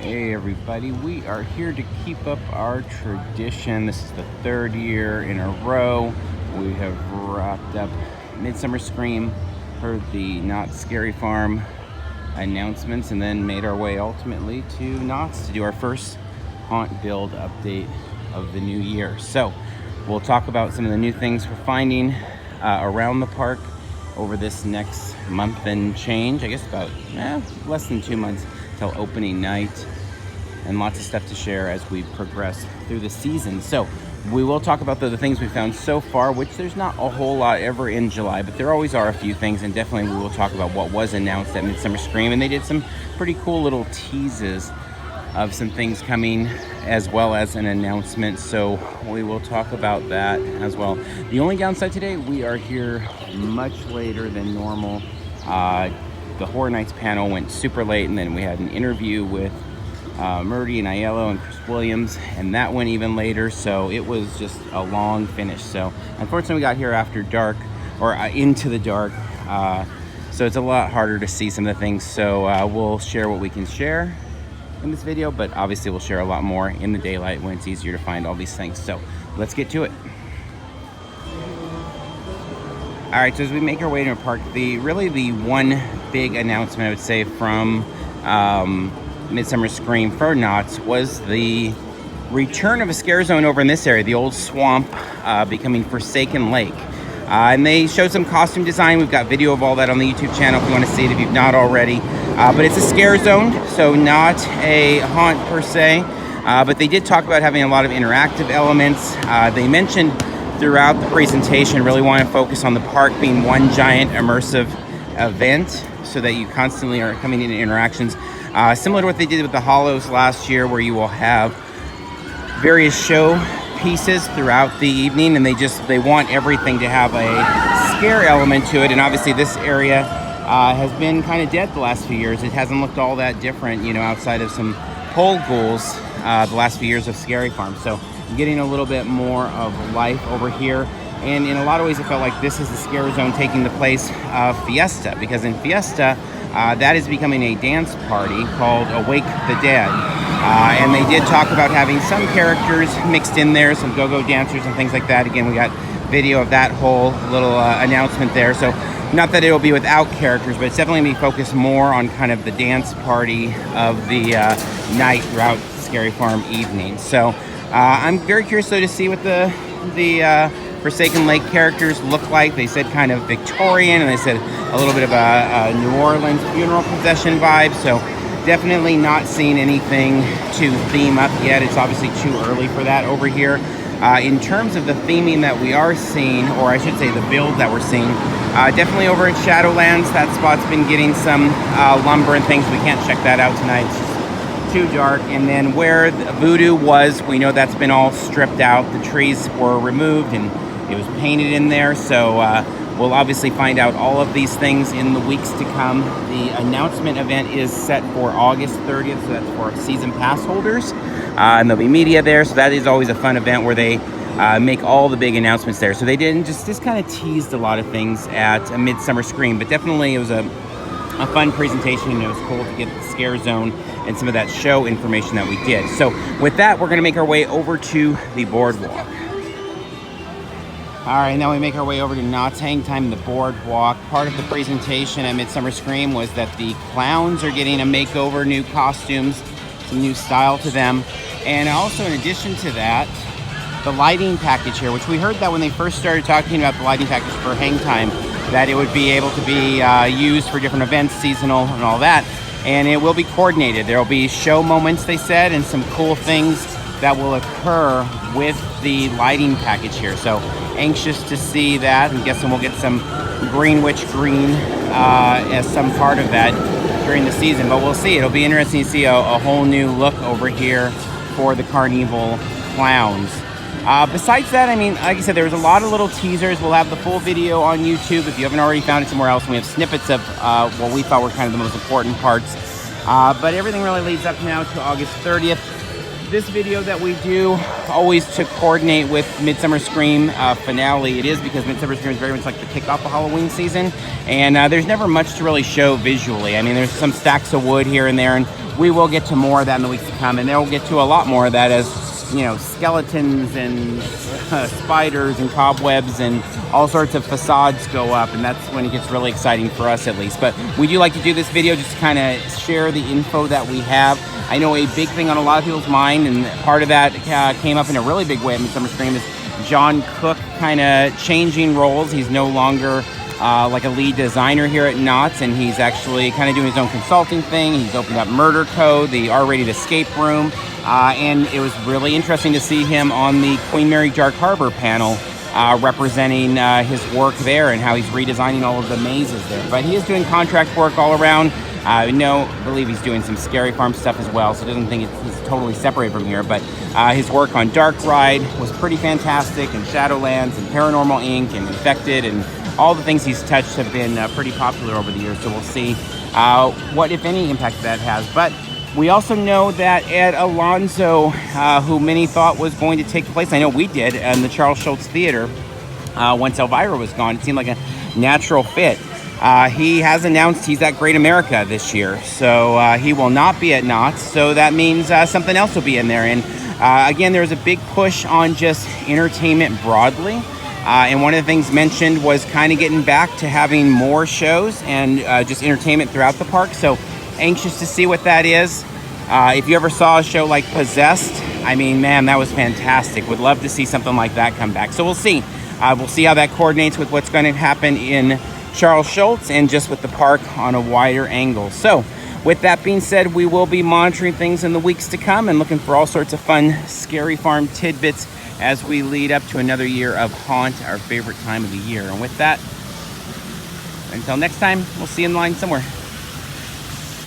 Hey everybody, we are here to keep up our tradition. This is the third year in a row. We have wrapped up Midsummer Scream, heard the Knott Scary Farm announcements, and then made our way ultimately to Knott's to do our first haunt build update of the new year. So we'll talk about some of the new things we're finding around the park over this next month and change. I guess about less than 2 months till opening night, and lots of stuff to share as we progress through the season. So we will talk about the things we found so far, which there's not a whole lot ever in July, but there always are a few things, and definitely we will talk about what was announced at Midsummer Scream, and they did some pretty cool little teases of some things coming, as well as an announcement, so we will talk about that as well. The only downside today, we are here much later than normal. The Horror Nights panel went super late, and then we had an interview with Murdy and Aiello and Chris Williams, and that went even later, so it was just a long finish. So unfortunately we got here after dark, or into the dark, so it's a lot harder to see some of the things. So we'll share what we can share in this video, but obviously we'll share a lot more in the daylight when it's easier to find all these things. So let's get to it. All right, so as we make our way to a park, the one big announcement I would say from Midsummer Scream for Knott's was the return of a scare zone over in this area, the old swamp becoming Forsaken Lake. And they showed some costume design. We've got video of all that on the YouTube channel if you want to see it, if you've not already. But it's a scare zone, so not a haunt per se. But they did talk about having a lot of interactive elements. They mentioned throughout the presentation really want to focus on the park being one giant immersive event, so that you constantly are coming into interactions. Similar to what they did with the Hollows last year, where you will have various show pieces throughout the evening, and they want everything to have a scare element to it. And obviously this area has been kind of dead the last few years. It hasn't looked all that different, outside of some pole ghouls the last few years of Scary Farm. So getting a little bit more of life over here. And in a lot of ways, it felt like this is the scare zone taking the place of Fiesta, because in Fiesta, that is becoming a dance party called Awake the Dead. And they did talk about having some characters mixed in there, some go-go dancers and things like that. Again, we got video of that whole little announcement there. So not that it will be without characters, but it's definitely going to be focused more on kind of the dance party of the night throughout Scary Farm evening. So I'm very curious though to see what the Forsaken Lake characters look like. They said kind of Victorian, and they said a little bit of a New Orleans funeral procession vibe. So definitely not seeing anything to theme up yet. It's obviously too early for that over here. In terms of the theming that we are seeing, or I should say the build that we're seeing, definitely over in Shadowlands, that spot's been getting some lumber and things. We can't check that out tonight. It's just too dark. And then where the Voodoo was, we know that's been all stripped out. The trees were removed and it was painted in there. So we'll obviously find out all of these things in the weeks to come. The announcement event is set for August 30th, so that's for season pass holders. And there'll be media there, so that is always a fun event where they make all the big announcements there. So they didn't just kind of teased a lot of things at a Midsummer Scream, but definitely it was a fun presentation, and it was cool to get the scare zone and some of that show information that we did. So with that, we're going to make our way over to the boardwalk. All right, now we make our way over to Knott's Hang Time in the boardwalk. Part of the presentation at Midsummer Scream was that the clowns are getting a makeover, new costumes, some new style to them. And also, in addition to that, the lighting package here, which we heard that when they first started talking about the lighting package for Hang Time, that it would be able to be used for different events, seasonal and all that. And it will be coordinated. There will be show moments, they said, and some cool things that will occur with the lighting package here. So anxious to see that. I'm guessing we'll get some Green Witch Green as some part of that during the season, but we'll see. It'll be interesting to see a whole new look over here for the Carnival clowns. Besides that, I mean, like I said, there was a lot of little teasers. We'll have the full video on YouTube if you haven't already found it somewhere else. We have snippets of what we thought were kind of the most important parts. But everything really leads up now to August 30th. This video that we do always to coordinate with Midsummer Scream finale. It is because Midsummer Scream is very much like the kickoff of Halloween season, and there's never much to really show visually. I mean, there's some stacks of wood here and there, and we will get to more of that in the weeks to come, and then we'll get to a lot more of that as, you know, skeletons and spiders and cobwebs and all sorts of facades go up, and that's when it gets really exciting for us, at least. But we do like to do this video just to kind of share the info that we have. I know a big thing on a lot of people's mind, and part of that came up in a really big way at Midsummer Scream, is John Cook kind of changing roles. He's no longer like a lead designer here at Knott's, and he's actually kind of doing his own consulting thing. He's opened up Murder Code, the R-rated escape room, and it was really interesting to see him on the Queen Mary Dark Harbor panel representing his work there and how he's redesigning all of the mazes there. But he is doing contract work all around. I believe he's doing some Scary Farm stuff as well, so he doesn't think he's totally separated from here. But his work on Dark Ride was pretty fantastic, and Shadowlands and Paranormal Inc. and Infected, and all the things he's touched have been pretty popular over the years. So we'll see what, if any, impact that has. But we also know that Ed Alonso, who many thought was going to take place, I know we did, in the Charles Schultz Theater, once Elvira was gone, it seemed like a natural fit. He has announced he's at Great America this year, so he will not be at Knott's, so that means something else will be in there. And again, there's a big push on just entertainment broadly, and one of the things mentioned was kind of getting back to having more shows and just entertainment throughout the park, so anxious to see what that is. If you ever saw a show like Possessed, I mean, man, that was fantastic. Would love to see something like that come back. So we'll see. We'll see how that coordinates with what's going to happen in Charles Schultz and just with the park on a wider angle. So with that being said, we will be monitoring things in the weeks to come and looking for all sorts of fun Scary Farm tidbits as we lead up to another year of Haunt, our favorite time of the year. And with that, until next time, we'll see you in line somewhere.